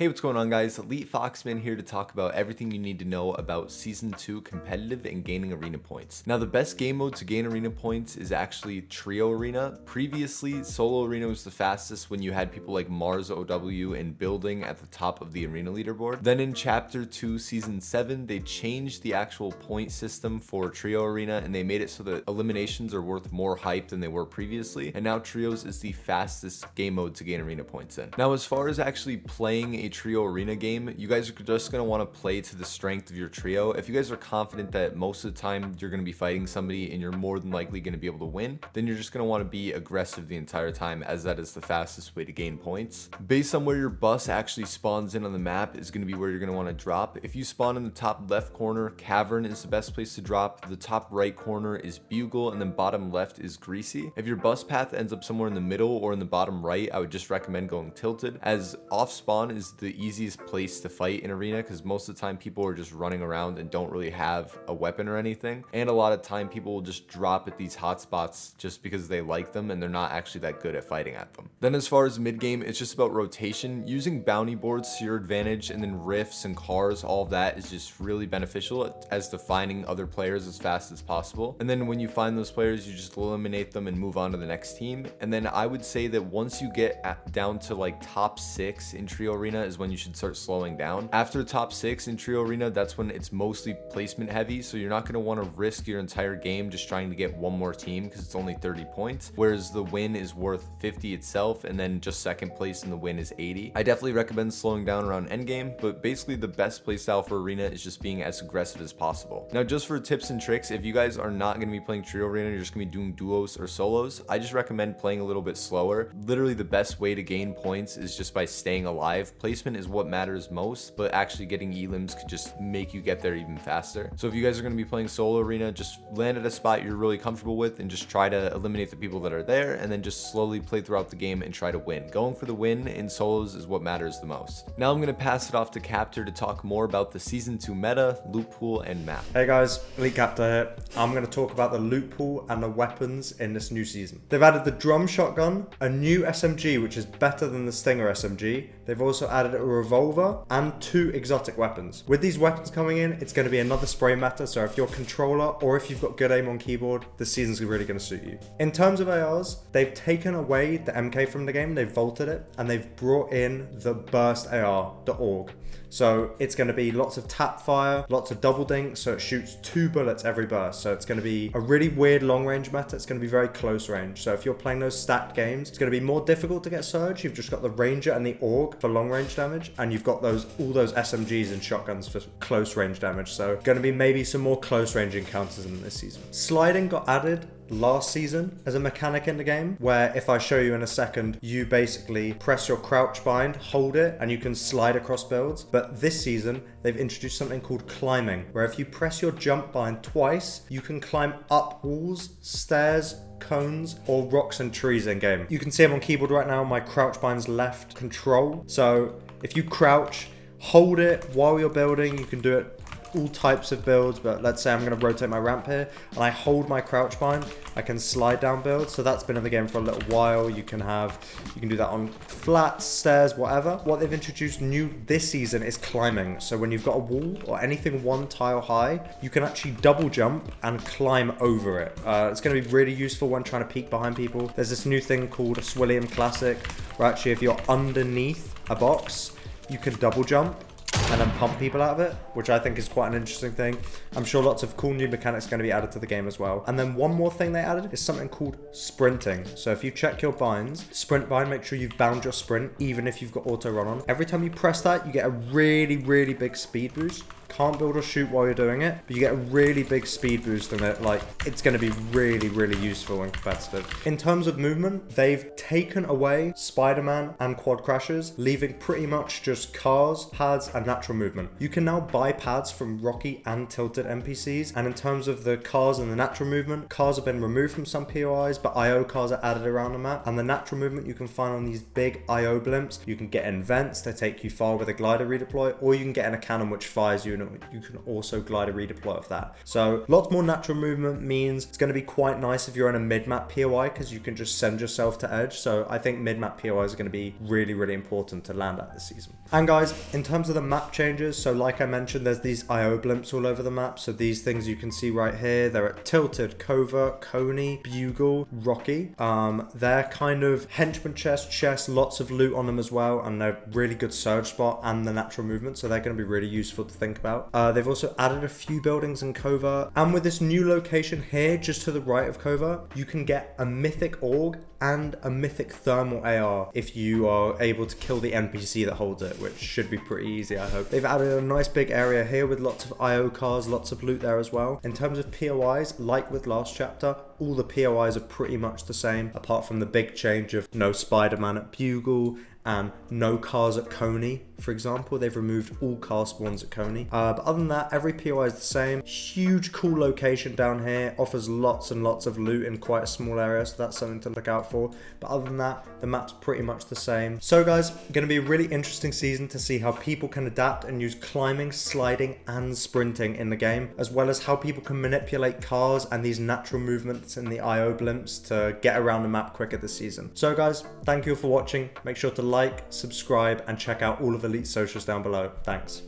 Hey, what's going on, guys? Elite FoxMan here to talk about everything you need to know about Season 2 competitive and gaining arena points. Now, the best game mode to gain arena points is actually Trio Arena. Previously, Solo Arena was the fastest when you had people like Mars OW and Building at the top of the arena leaderboard. Then in Chapter 2, Season 7, they changed the actual point system for Trio Arena and they made it so that eliminations are worth more hype than they were previously. And now Trios is the fastest game mode to gain arena points in. Now, as far as actually playing a Trio Arena game, you guys are just going to want to play to the strength of your trio. If you guys are confident that most of the time you're going to be fighting somebody and you're more than likely going to be able to win, then you're just going to want to be aggressive the entire time, as that is the fastest way to gain points. Based on where your bus actually spawns in on the map is going to be where you're going to want to drop. If you spawn in the top left corner, Cavern is the best place to drop. The top right corner is Bugle, and then bottom left is Greasy. If your bus path ends up somewhere in the middle or in the bottom right, I would just recommend going Tilted, as off spawn is the easiest place to fight in arena, because most of the time people are just running around and don't really have a weapon or anything, and a lot of time people will just drop at these hotspots just because they like them and they're not actually that good at fighting at them. Then as far as mid game, it's just about rotation. Using bounty boards to your advantage, and then rifts and cars, all of that is just really beneficial as to finding other players as fast as possible. And then when you find those players, you just eliminate them and move on to the next team. And then I would say that once you get down to like top 6 in Trio Arena is when you should start slowing down. After top 6 in Trio Arena, that's when it's mostly placement heavy, so you're not going to want to risk your entire game just trying to get one more team because it's only 30 points, whereas the win is worth 50 itself, and then just second place in the win is 80. I definitely recommend slowing down around endgame, but basically the best playstyle for arena is just being as aggressive as possible. Now, just for tips and tricks, if you guys are not going to be playing Trio Arena, you're just going to be doing duos or solos, I just recommend playing a little bit slower. Literally the best way to gain points is just by staying alive. Placement is what matters most, but actually getting elims could just make you get there even faster. So if you guys are going to be playing solo arena, just land at a spot you're really comfortable with and just try to eliminate the people that are there, and then just slowly play throughout the game and try to win. Going for the win in solos is what matters the most. Now I'm going to pass it off to Captor to talk more about the Season 2 meta, loot pool, and map. Hey guys, Elite Captor here. I'm going to talk about the loot pool and the weapons in this new season. They've added the drum shotgun, a new SMG which is better than the Stinger SMG. They've also added a revolver and 2 exotic weapons. With these weapons coming in, it's going to be another spray meta, so if you're a controller or if you've got good aim on keyboard, this season's really going to suit you. In terms of ARs, they've taken away the MK from the game, they've vaulted it, and they've brought in the burst AR, the AUG. So it's going to be lots of tap fire, lots of double dink, so it shoots 2 bullets every burst. So it's going to be a really weird long range meta. It's going to be very close range. So if you're playing those stacked games, it's going to be more difficult to get Surge. You've just got the Ranger and the AUG for long range damage, and you've got all those SMGs and shotguns for close range damage. So going to be maybe some more close range encounters in this season. Sliding got added last season as a mechanic in the game, where if I show you in a second, you basically press your crouch bind, hold it, and you can slide across builds. But this season, they've introduced something called climbing, where if you press your jump bind twice, you can climb up walls, stairs, cones, or rocks and trees in game. You can see I'm on keyboard right now, my crouch bind's left control. So if you crouch, hold it while you're building, you can do it all types of builds, but let's say I'm going to rotate my ramp here and I hold my crouch bind, I can slide down builds. So that's been in the game for a little while. You can do that on flats, stairs, whatever. What they've introduced new this season is climbing. So when you've got a wall or anything 1 tile high, you can actually double jump and climb over it. It's going to be really useful when trying to peek behind people. There's this new thing called a Swilliam Classic, where actually if you're underneath a box, you can double jump and then pump people out of it, which I think is quite an interesting thing. I'm sure lots of cool new mechanics are going to be added to the game as well. And then one more thing they added is something called sprinting. So if you check your binds, sprint bind, make sure you've bound your sprint, even if you've got auto run on. Every time you press that, you get a really, really big speed boost. Can't build or shoot while you're doing it, but you get a really big speed boost in it. Like, it's going to be really, really useful and competitive. In terms of movement, they've taken away Spider-Man and quad crashers, leaving pretty much just cars, pads, and natural movement. You can now buy pads from Rocky and Tilted NPCs, and in terms of the cars and the natural movement, cars have been removed from some POIs, but IO cars are added around the map, and the natural movement you can find on these big IO blimps. You can get in vents, they take you far with a glider redeploy, or you can get in a cannon which fires you and it point, you can also glide a redeploy of that. So lots more natural movement means it's going to be quite nice if you're in a mid-map POI, because you can just send yourself to edge. So I think mid-map POIs are going to be really, really important to land at this season. And guys, in terms of the map changes, so like I mentioned, there's these IO blimps all over the map. So these things you can see right here, they're at Tilted, Covert, Coney, Bugle, Rocky. They're kind of henchman chests, lots of loot on them as well, and they're really good surge spot and the natural movement, so they're going to be really useful to think about. They've also added a few buildings in Covert, and with this new location here, just to the right of Covert, you can get a mythic AUG and a mythic thermal AR if you are able to kill the NPC that holds it, which should be pretty easy, I hope. They've added a nice big area here with lots of IO cars, lots of loot there as well. In terms of POIs, like with last chapter, all the POIs are pretty much the same, apart from the big change of no Spider-Man at Bugle and no cars at Coney, for example. They've removed all car spawns at Coney. But other than that, every POI is the same. Huge cool location down here, offers lots and lots of loot in quite a small area, so that's something to look out for. But other than that, the map's pretty much the same. So guys, going to be a really interesting season to see how people can adapt and use climbing, sliding, and sprinting in the game, as well as how people can manipulate cars and these natural movements in the IO blimps to get around the map quicker this season. So guys, thank you for watching. Make sure to like, subscribe, and check out all of Elite's socials down below. Thanks.